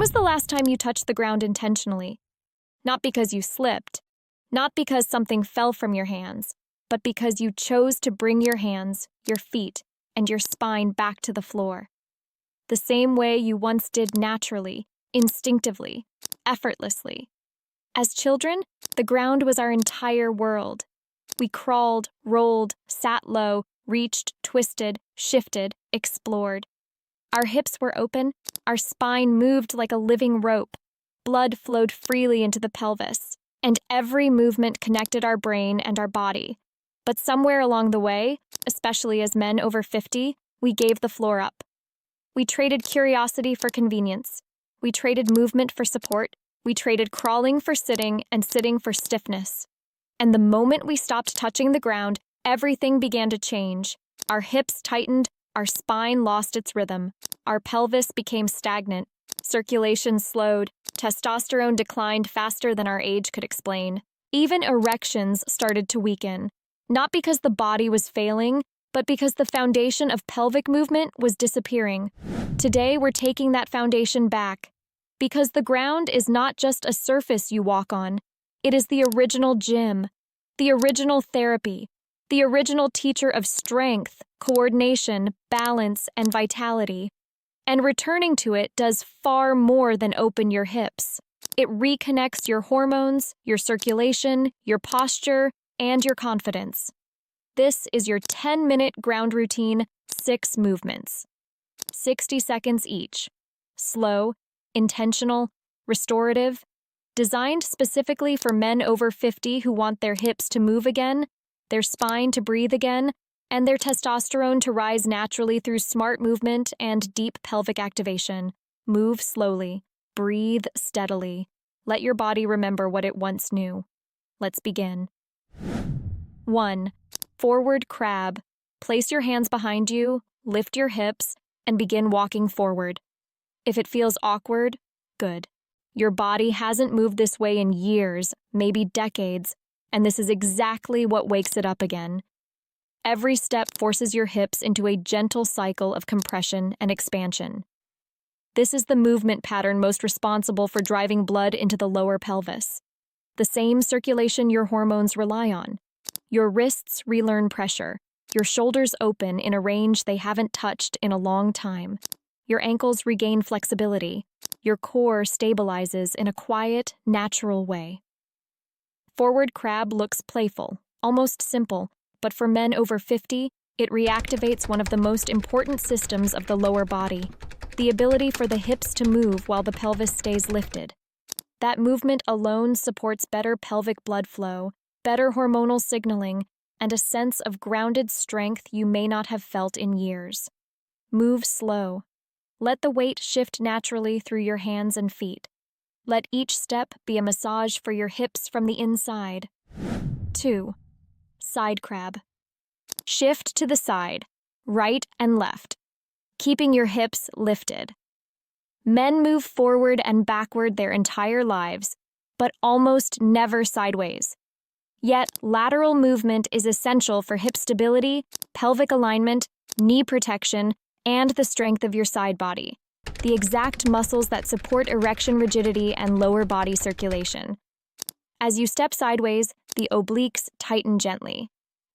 was the last time you touched the ground intentionally? Not because you slipped, not because something fell from your hands, but because you chose to bring your hands, your feet, and your spine back to the floor. The same way you once did naturally, instinctively, effortlessly. As children, the ground was our entire world. We crawled, rolled, sat low, reached, twisted, shifted, explored. Our hips were open, our spine moved like a living rope, blood flowed freely into the pelvis, and every movement connected our brain and our body. But somewhere along the way, especially as men over 50, we gave the floor up. We traded curiosity for convenience. We traded movement for support. We traded crawling for sitting and sitting for stiffness. And the moment we stopped touching the ground, everything began to change. Our hips tightened, our spine lost its rhythm, our pelvis became stagnant, circulation slowed, testosterone declined faster than our age could explain. Even erections started to weaken, not because the body was failing, but because the foundation of pelvic movement was disappearing. Today, we're taking that foundation back, because the ground is not just a surface you walk on. It is the original gym, the original therapy, the original teacher of strength, coordination, balance, and vitality. And returning to it does far more than open your hips. It reconnects your hormones, your circulation, your posture, and your confidence. This is your 10-minute ground routine, 6 movements. 60 seconds each. Slow, intentional, restorative, designed specifically for men over 50 who want their hips to move again, their spine to breathe again, and their testosterone to rise naturally through smart movement and deep pelvic activation. Move slowly. Breathe steadily. Let your body remember what it once knew. Let's begin. 1. Forward crab. Place your hands behind you, lift your hips, and begin walking forward. If it feels awkward, good. Your body hasn't moved this way in years, maybe decades, and this is exactly what wakes it up again. Every step forces your hips into a gentle cycle of compression and expansion. This is the movement pattern most responsible for driving blood into the lower pelvis. The same circulation your hormones rely on. Your wrists relearn pressure. Your shoulders open in a range they haven't touched in a long time. Your ankles regain flexibility. Your core stabilizes in a quiet, natural way. Forward crab looks playful, almost simple, but for men over 50, it reactivates one of the most important systems of the lower body, the ability for the hips to move while the pelvis stays lifted. That movement alone supports better pelvic blood flow, better hormonal signaling, and a sense of grounded strength you may not have felt in years. Move slow. Let the weight shift naturally through your hands and feet. Let each step be a massage for your hips from the inside. 2. Side crab. Shift to the side, right and left, keeping your hips lifted. Men move forward and backward their entire lives, but almost never sideways. Yet, lateral movement is essential for hip stability, pelvic alignment, knee protection, and the strength of your side body, the exact muscles that support erection rigidity and lower body circulation. As you step sideways, the obliques tighten gently.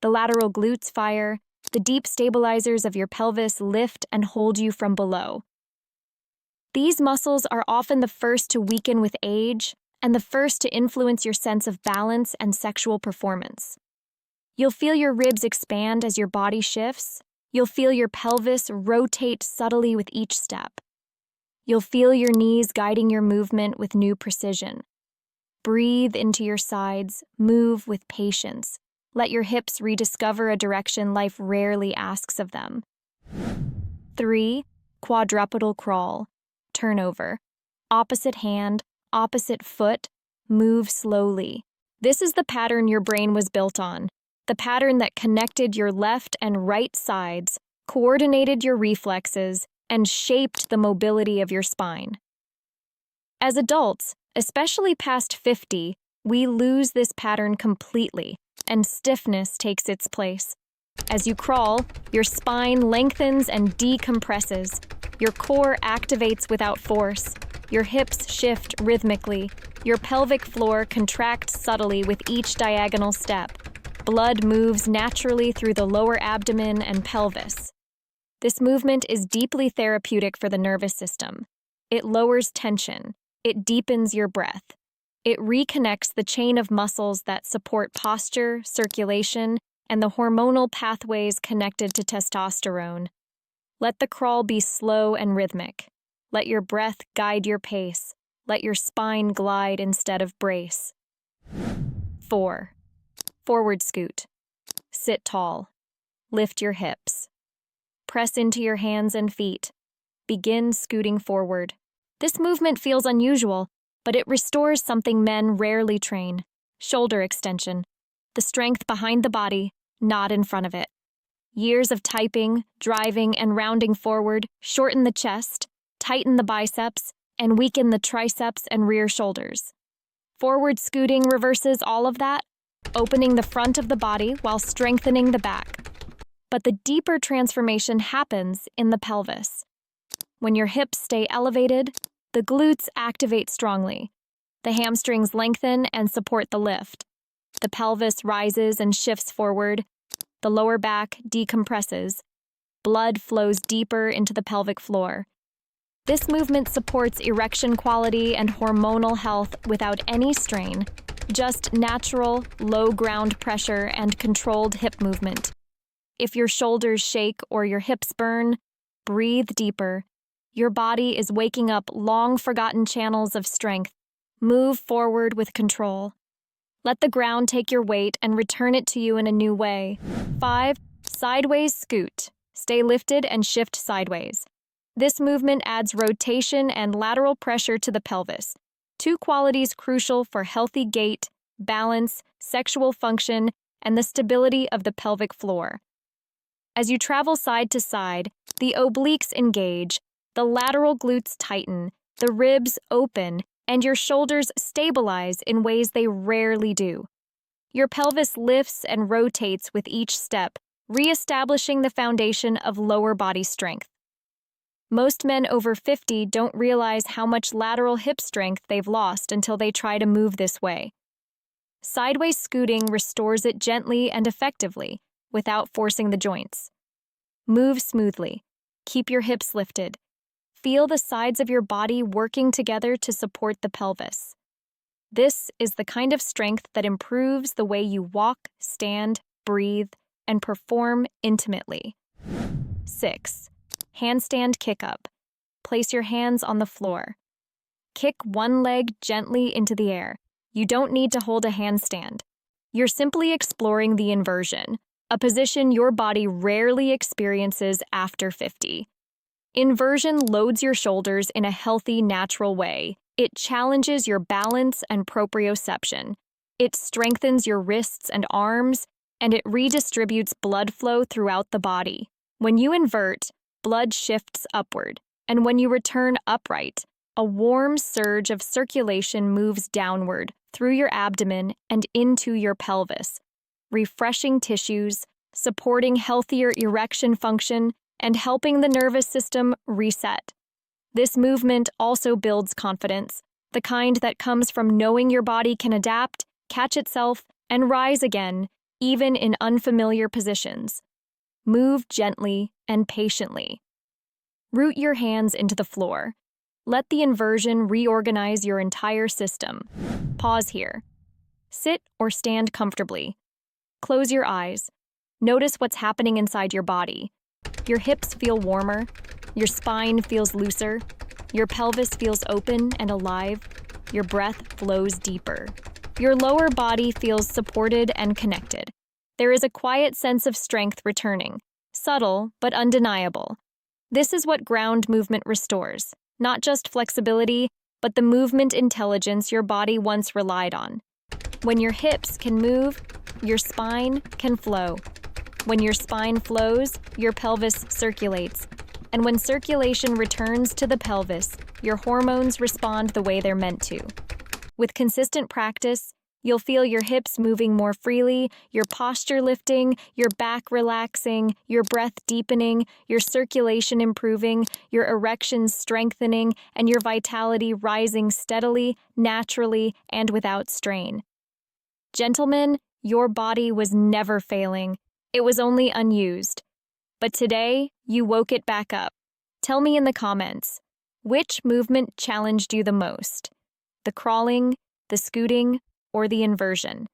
The lateral glutes fire, the deep stabilizers of your pelvis lift and hold you from below. These muscles are often the first to weaken with age and the first to influence your sense of balance and sexual performance. You'll feel your ribs expand as your body shifts. You'll feel your pelvis rotate subtly with each step. You'll feel your knees guiding your movement with new precision. Breathe into your sides, move with patience. Let your hips rediscover a direction life rarely asks of them. 3. Quadrupedal crawl. Turnover. Opposite hand, opposite foot, move slowly. This is the pattern your brain was built on. The pattern that connected your left and right sides, coordinated your reflexes, and shaped the mobility of your spine. As adults, especially past 50, we lose this pattern completely, and stiffness takes its place. As you crawl, your spine lengthens and decompresses. Your core activates without force. Your hips shift rhythmically. Your pelvic floor contracts subtly with each diagonal step. Blood moves naturally through the lower abdomen and pelvis. This movement is deeply therapeutic for the nervous system. It lowers tension. It deepens your breath. It reconnects the chain of muscles that support posture, circulation, and the hormonal pathways connected to testosterone. Let the crawl be slow and rhythmic. Let your breath guide your pace. Let your spine glide instead of brace. 4. Forward scoot. Sit tall. Lift your hips. Press into your hands and feet. Begin scooting forward. This movement feels unusual, but it restores something men rarely train: shoulder extension. The strength behind the body, not in front of it. Years of typing, driving, and rounding forward shorten the chest, tighten the biceps, and weaken the triceps and rear shoulders. Forward scooting reverses all of that, opening the front of the body while strengthening the back. But the deeper transformation happens in the pelvis. When your hips stay elevated, the glutes activate strongly. The hamstrings lengthen and support the lift. The pelvis rises and shifts forward. The lower back decompresses. Blood flows deeper into the pelvic floor. This movement supports erection quality and hormonal health without any strain, just natural, low ground pressure and controlled hip movement. If your shoulders shake or your hips burn, breathe deeper. Your body is waking up long-forgotten channels of strength. Move forward with control. Let the ground take your weight and return it to you in a new way. 5. Sideways scoot. Stay lifted and shift sideways. This movement adds rotation and lateral pressure to the pelvis, two qualities crucial for healthy gait, balance, sexual function, and the stability of the pelvic floor. As you travel side to side, the obliques engage, the lateral glutes tighten, the ribs open, and your shoulders stabilize in ways they rarely do. Your pelvis lifts and rotates with each step, reestablishing the foundation of lower body strength. Most men over 50 don't realize how much lateral hip strength they've lost until they try to move this way. Sideways scooting restores it gently and effectively, without forcing the joints. Move smoothly. Keep your hips lifted. Feel the sides of your body working together to support the pelvis. This is the kind of strength that improves the way you walk, stand, breathe, and perform intimately. 6. Handstand kickup. Place your hands on the floor. Kick one leg gently into the air. You don't need to hold a handstand. You're simply exploring the inversion, a position your body rarely experiences after 50. Inversion loads your shoulders in a healthy, natural way. It challenges your balance and proprioception. It strengthens your wrists and arms, and it redistributes blood flow throughout the body. When you invert, blood shifts upward, and when you return upright, a warm surge of circulation moves downward through your abdomen and into your pelvis, refreshing tissues, supporting healthier erection function, and helping the nervous system reset. This movement also builds confidence, the kind that comes from knowing your body can adapt, catch itself, and rise again, even in unfamiliar positions. Move gently and patiently. Root your hands into the floor. Let the inversion reorganize your entire system. Pause here. Sit or stand comfortably. Close your eyes. Notice what's happening inside your body. Your hips feel warmer. Your spine feels looser. Your pelvis feels open and alive. Your breath flows deeper. Your lower body feels supported and connected. There is a quiet sense of strength returning, subtle but undeniable. This is what ground movement restores, not just flexibility, but the movement intelligence your body once relied on. When your hips can move, your spine can flow. When your spine flows, your pelvis circulates. And when circulation returns to the pelvis, your hormones respond the way they're meant to. With consistent practice, You'll feel your hips moving more freely, your posture lifting, your back relaxing, your breath deepening, your circulation improving, your erections strengthening, and your vitality rising steadily, naturally, and without strain. Gentlemen, your body was never failing. It was only unused. But today, you woke it back up. Tell me in the comments, which movement challenged you the most? The crawling, the scooting, or the inversion?